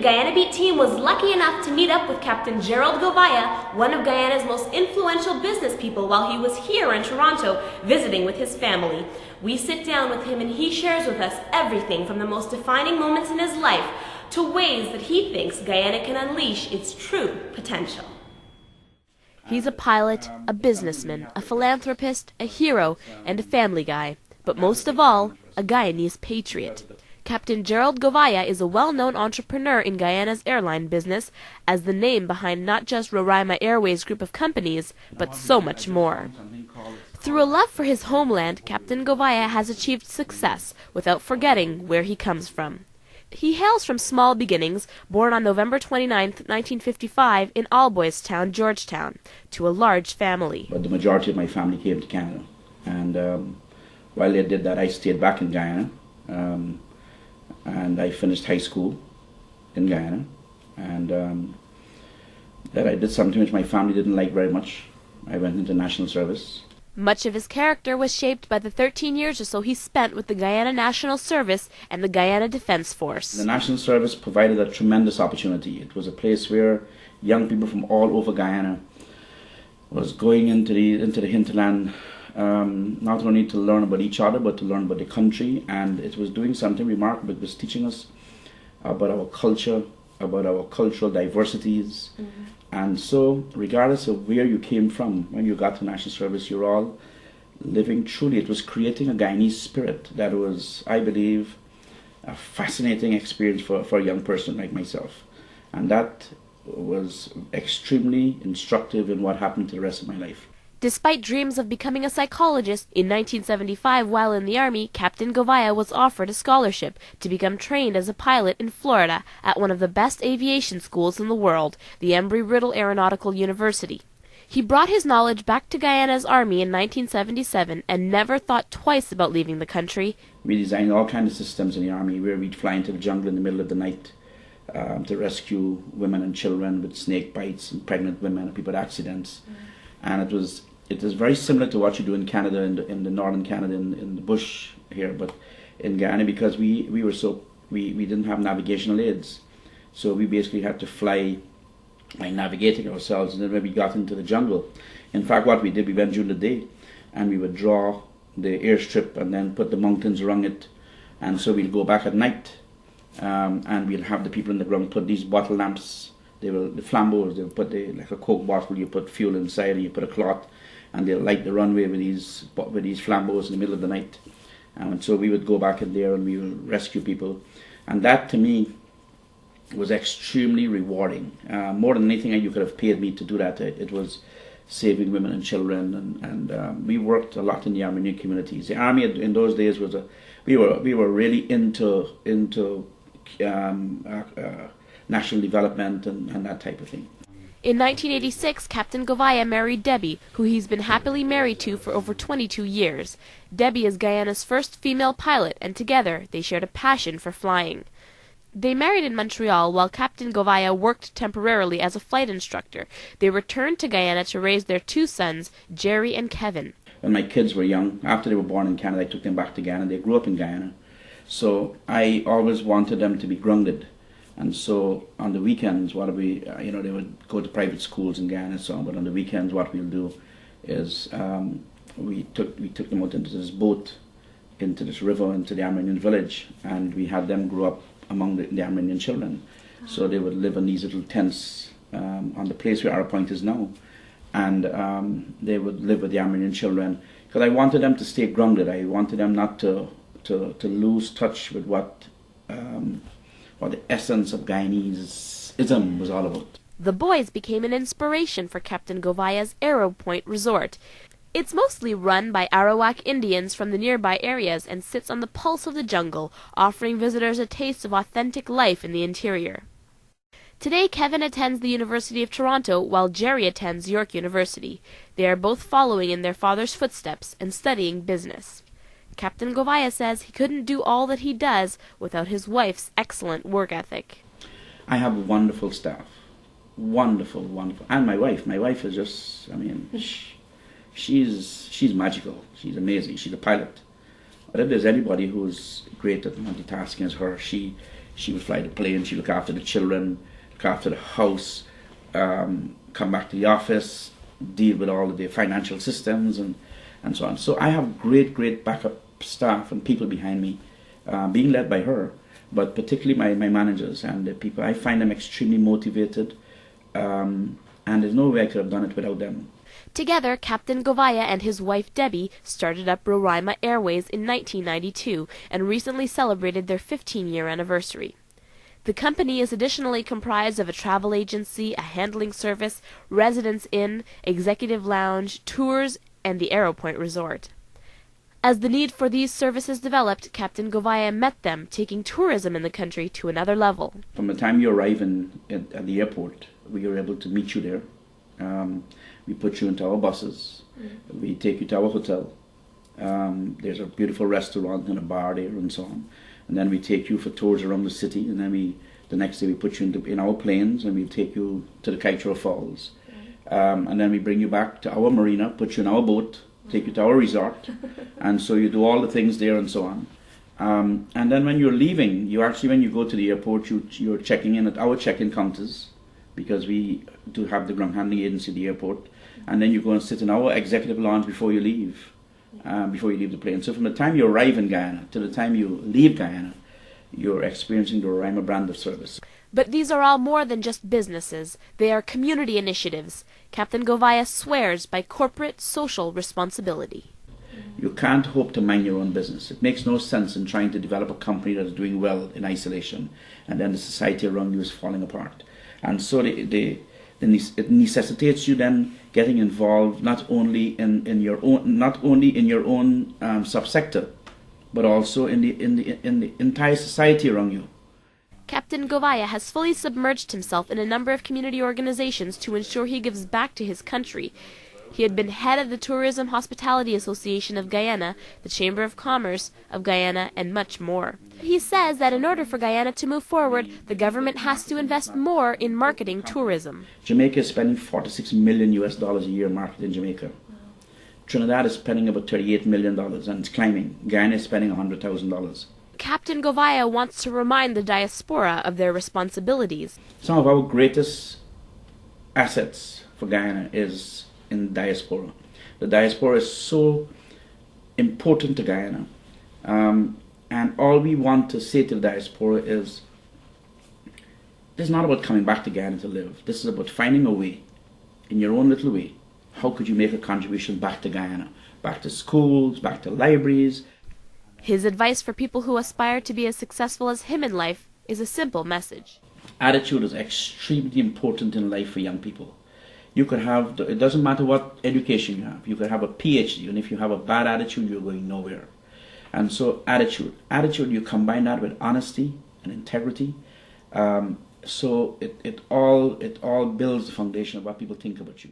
Guyana Beat team was lucky enough to meet up with Captain Gerry Gouveia, one of Guyana's most influential business people, while he was here in Toronto visiting with his family. We sit down with him and he shares with us everything from the most defining moments in his life to ways that he thinks Guyana can unleash its true potential. He's a pilot, a businessman, a philanthropist, a hero, and a family guy. But most of all, a Guyanese patriot. Captain Gerry Gouveia is a well-known entrepreneur in Guyana's airline business as the name behind not just Roraima Airways group of companies, but so much more. Through a love for his homeland, Captain Gouveia has achieved success without forgetting where he comes from. He hails from small beginnings, born on November 29, 1955 in Allboys Town, Georgetown, to a large family. But the majority of my family came to Canada, and while they did that, I stayed back in Guyana. And I finished high school in Guyana, and that I did something which my family didn't like very much. I went into national service. Much of his character was shaped by the 13 years or so he spent with the Guyana National Service and the Guyana Defence Force. The National Service provided a tremendous opportunity. It was a place where young people from all over Guyana was going into the hinterland, not only to learn about each other, but to learn about the country, and it was doing something remarkable. It was teaching us about our culture, about our cultural diversities, and so regardless of where you came from, when you got to national service, you're all living truly. It was creating a Guyanese spirit that was, I believe, a fascinating experience for a young person like myself, and that was extremely instructive in what happened to the rest of my life. Despite dreams of becoming a psychologist, in 1975, while in the Army, Captain Gouveia was offered a scholarship to become trained as a pilot in Florida at one of the best aviation schools in the world, the Embry-Riddle Aeronautical University. He brought his knowledge back to Guyana's Army in 1977 and never thought twice about leaving the country. We designed all kinds of systems in the Army where we'd fly into the jungle in the middle of the night to rescue women and children with snake bites and pregnant women and people with accidents. And it was very similar to what you do in Canada, in the northern Canada, in the bush here, but in Guyana, because we didn't have navigational aids, so we basically had to fly by navigating ourselves. And then when we got into the jungle, in fact, what we did, we went during the day, and we would draw the airstrip and then put the mountains around it, and so we'd go back at night, and we'll have the people in the ground put these bottle lamps. They will, the flambeaux, they'll put like a Coke bottle, you put fuel inside and you put a cloth, and they'll light the runway with these flambeaux in the middle of the night. And so we would go back in there and we would rescue people. And that to me was extremely rewarding. More than anything you could have paid me to do that. It was saving women and children, and we worked a lot in the Armenian communities. The Army in those days was we were really into national development and that type of thing. In 1986, Captain Gouveia married Debbie, who he's been happily married to for over 22 years. Debbie is Guyana's first female pilot, and together they shared a passion for flying. They married in Montreal while Captain Gouveia worked temporarily as a flight instructor. They returned to Guyana to raise their two sons, Gerry and Kevin. When my kids were young, after they were born in Canada, I took them back to Guyana. They grew up in Guyana. So I always wanted them to be grounded. And so on the weekends, they would go to private schools in Guyana and so on, but on the weekends what we'll do is we took them out into this boat, into this river, into the Armenian village, and we had them grow up among the Armenian children. So they would live in these little tents on the place where our point is now, and they would live with the Armenian children, because I wanted them to stay grounded. I wanted them not to lose touch with what the essence of Guyaneseism was all about. The boys became an inspiration for Captain Gouveia's Arrow Point Resort. It's mostly run by Arawak Indians from the nearby areas and sits on the pulse of the jungle, offering visitors a taste of authentic life in the interior. Today, Kevin attends the University of Toronto while Gerry attends York University. They are both following in their father's footsteps and studying business. Captain Gouveia says he couldn't do all that he does without his wife's excellent work ethic. I have a wonderful staff. Wonderful. And my wife. My wife is just, she's magical. She's amazing. She's a pilot. But if there's anybody who's great at multitasking as her, she She would fly the plane, she'd look after the children, look after the house, come back to the office, deal with all of the financial systems and so on. So I have great backup staff and people behind me, being led by her, but particularly my managers and the people. I find them extremely motivated, and there's no way I could have done it without them. Together, Captain Gouveia and his wife Debbie started up Roraima Airways in 1992 and recently celebrated their 15-year anniversary. The company is additionally comprised of a travel agency, a handling service, residence inn, executive lounge, tours, and the Aeropoint Resort. As the need for these services developed, Captain Gouveia met them, taking tourism in the country to another level. From the time you arrive at the airport, we are able to meet you there. We put you into our buses. We take you to our hotel. There's a beautiful restaurant and a bar there and so on. And then we take you for tours around the city. And then the next day we put you in our planes and we take you to the Kaitro Falls. And then we bring you back to our marina, put you in our boat, take you to our resort. And so you do all the things there and so on. And then when you're leaving, when you go to the airport, you're checking in at our check-in counters, because we do have the ground handling agency at the airport, and then you go and sit in our executive lounge before you leave the plane. So from the time you arrive in Guyana to the time you leave Guyana, you're experiencing the Roraima brand of service. But these are all more than just businesses. They are community initiatives. Captain Gouveia swears by corporate social responsibility. You can't hope to mind your own business. It makes no sense in trying to develop a company that is doing well in isolation, and then the society around you is falling apart. And so it necessitates you then getting involved not only in your own subsector, but also in the entire society around you. Captain Gouveia has fully submerged himself in a number of community organizations to ensure he gives back to his country. He had been head of the Tourism Hospitality Association of Guyana, the Chamber of Commerce of Guyana, and much more. He says that in order for Guyana to move forward, the government has to invest more in marketing tourism. Jamaica is spending $46 million a year marketing Jamaica. Trinidad is spending about $38 million and it's climbing. Guyana is spending $100,000. Captain Gouveia wants to remind the diaspora of their responsibilities. Some of our greatest assets for Guyana is in diaspora. The diaspora is so important to Guyana, and all we want to say to the diaspora is, this is not about coming back to Guyana to live. This is about finding a way, in your own little way, how could you make a contribution back to Guyana, back to schools, back to libraries. His advice for people who aspire to be as successful as him in life is a simple message. Attitude is extremely important in life for young people. You could have, it doesn't matter what education you have, you could have a PhD, and if you have a bad attitude, you're going nowhere. And so attitude, you combine that with honesty and integrity, so it all builds the foundation of what people think about you.